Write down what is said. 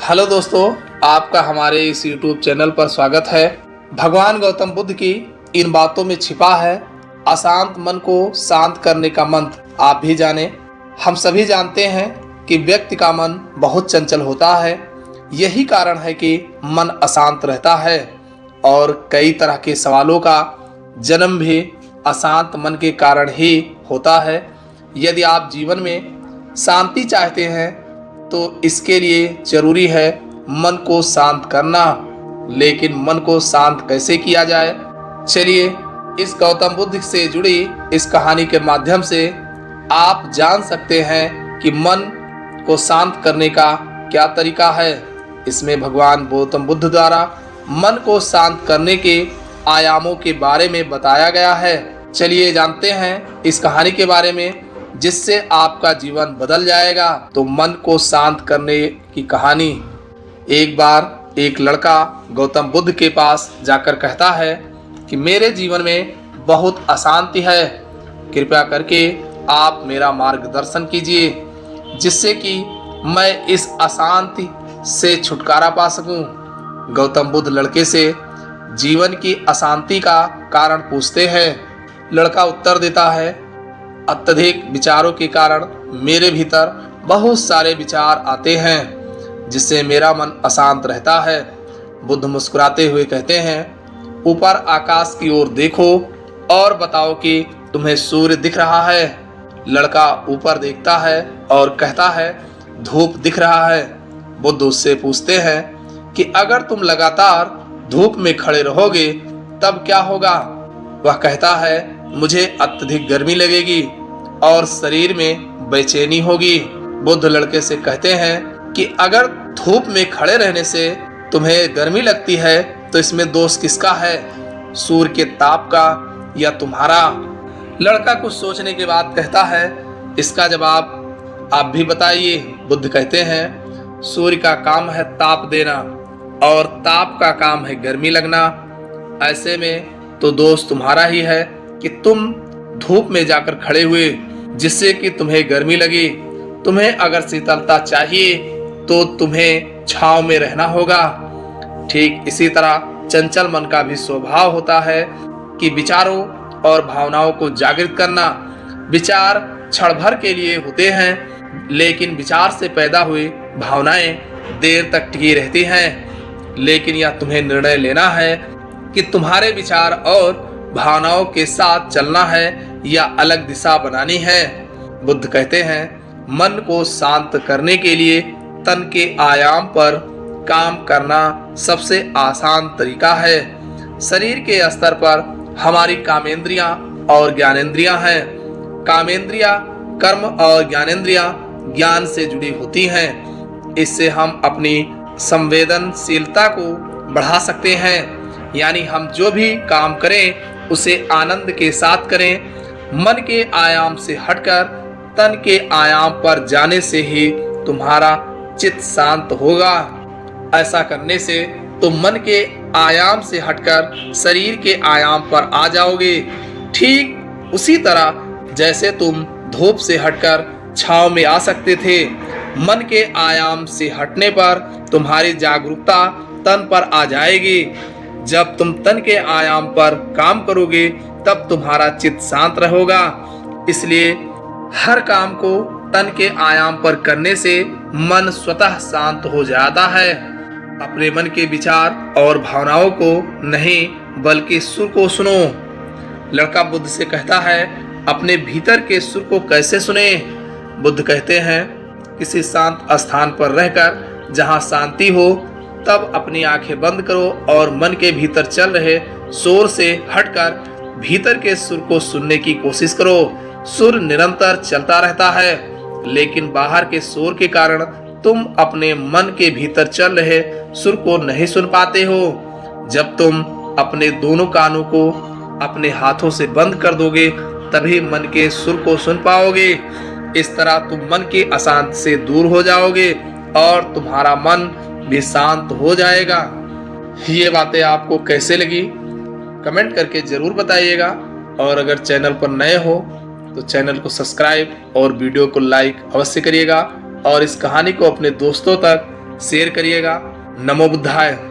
Hello दोस्तों, आपका हमारे इस YouTube चैनल पर स्वागत है। भगवान गौतम बुद्ध की इन बातों में छिपा है अशांत मन को शांत करने का मंत्र। आप भी जाने। हम सभी जानते हैं कि व्यक्ति का मन बहुत चंचल होता है। यही कारण है कि मन अशांत रहता है और कई तरह के सवालों का जन्म भी अशांत मन के कारण ही होता है। यदि आप जीवन में शांति चाहते हैं तो इसके लिए जरूरी है मन को शांत करना। लेकिन मन को शांत कैसे किया जाए, चलिए इस गौतम बुद्ध से जुड़ी इस कहानी के माध्यम से आप जान सकते हैं कि मन को शांत करने का क्या तरीका है। इसमें भगवान गौतम बुद्ध द्वारा मन को शांत करने के आयामों के बारे में बताया गया है। चलिए जानते हैं इस कहानी के बारे में, जिससे आपका जीवन बदल जाएगा। तो मन को शांत करने की कहानी। एक बार एक लड़का गौतम बुद्ध के पास जाकर कहता है कि मेरे जीवन में बहुत अशांति है, कृपया करके आप मेरा मार्गदर्शन कीजिए जिससे कि मैं इस अशांति से छुटकारा पा सकूं। गौतम बुद्ध लड़के से जीवन की अशांति का कारण पूछते हैं। लड़का उत्तर देता है, अत्यधिक विचारों के कारण मेरे भीतर बहुत सारे विचार आते हैं जिससे मेरा मन अशांत रहता है। बुद्ध मुस्कुराते हुए कहते हैं, ऊपर आकाश की ओर देखो और बताओ कि तुम्हें सूर्य दिख रहा है। लड़का ऊपर देखता है और कहता है, धूप दिख रहा है। बुद्ध उससे पूछते हैं कि अगर तुम लगातार धूप में खड़े रहोगे तब क्या होगा। वह कहता है, मुझे अत्यधिक गर्मी लगेगी और शरीर में बेचैनी होगी। बुद्ध लड़के से कहते हैं कि अगर धूप में खड़े रहने से तुम्हें गर्मी लगती है तो इसमें दोष किसका है, सूर्य के ताप का या तुम्हारा। लड़का कुछ सोचने के बाद कहता है, इसका जवाब आप भी बताइए। बुद्ध कहते हैं, सूर्य का काम है ताप देना और ताप का काम है गर्मी लगना। ऐसे में तो दोष तुम्हारा ही है कि तुम धूप में जाकर खड़े हुए जिससे कि तुम्हें गर्मी लगी। तुम्हें अगर शीतलता चाहिए तो तुम्हें छांव में रहना होगा। ठीक इसी तरह चंचल मन का भी स्वभाव होता है कि विचारों और भावनाओं को जागृत करना। विचार क्षण भर के लिए होते हैं, लेकिन विचार से पैदा हुई भावनाएं देर तक टिकी रहती हैं। लेकिन यह तुम्हें निर्णय लेना है कि तुम्हारे विचार और भावनाओं के साथ चलना है या अलग दिशा बनानी है। बुद्ध कहते हैं, मन को शांत करने के लिए तन के आयाम पर काम करना सबसे आसान तरीका है। शरीर के स्तर पर हमारी कामेंद्रियां और ज्ञानेंद्रियां हैं। कामेंद्रियां कर्म और ज्ञानेंद्रियां ज्ञान से जुड़ी होती हैं। इससे हम अपनी संवेदनशीलता को बढ़ा सकते हैं, यानी हम जो भी काम करें उसे आनंद के साथ करें। मन के आयाम से हटकर तन के आयाम पर जाने से ही तुम्हारा चित्त शांत होगा। ऐसा करने से तुम मन के आयाम से हटकर शरीर के आयाम पर आ जाओगे। ठीक उसी तरह जैसे तुम धूप से हटकर छांव में आ सकते थे। मन के आयाम से हटने पर तुम्हारी जागरूकता तन पर आ जाएगी। जब तुम तन के आयाम पर काम करोगे तब तुम्हारा चित्त शांत रहेगा। इसलिए हर काम को तन के आयाम पर करने से मन स्वतः शांत हो जाता है। अपने मन के विचार और भावनाओं को नहीं बल्कि सुर को सुनो। लड़का बुद्ध से कहता है, अपने भीतर के सुर को कैसे सुने। बुद्ध कहते हैं, किसी शांत स्थान पर रहकर जहाँ शांति हो तब अपनी आंखें बंद करो और मन के भीतर चल रहे शोर से हटकर भीतर के सुर को सुनने की कोशिश करो। सुर निरंतर चलता रहता है, लेकिन बाहर के शोर के कारण तुम अपने मन के भीतर चल रहे सुर को नहीं सुन पाते हो। जब तुम अपने दोनों कानों को अपने हाथों से बंद कर दोगे तभी मन के सुर को सुन पाओगे। इस तरह तुम मन के अशांत से दूर हो जाओगे और तुम्हारा मन भी शांत हो जाएगा। ये बातें आपको कैसे लगी कमेंट करके जरूर बताइएगा। और अगर चैनल पर नए हो तो चैनल को सब्सक्राइब और वीडियो को लाइक अवश्य करिएगा और इस कहानी को अपने दोस्तों तक शेयर करिएगा। नमो बुद्धाय।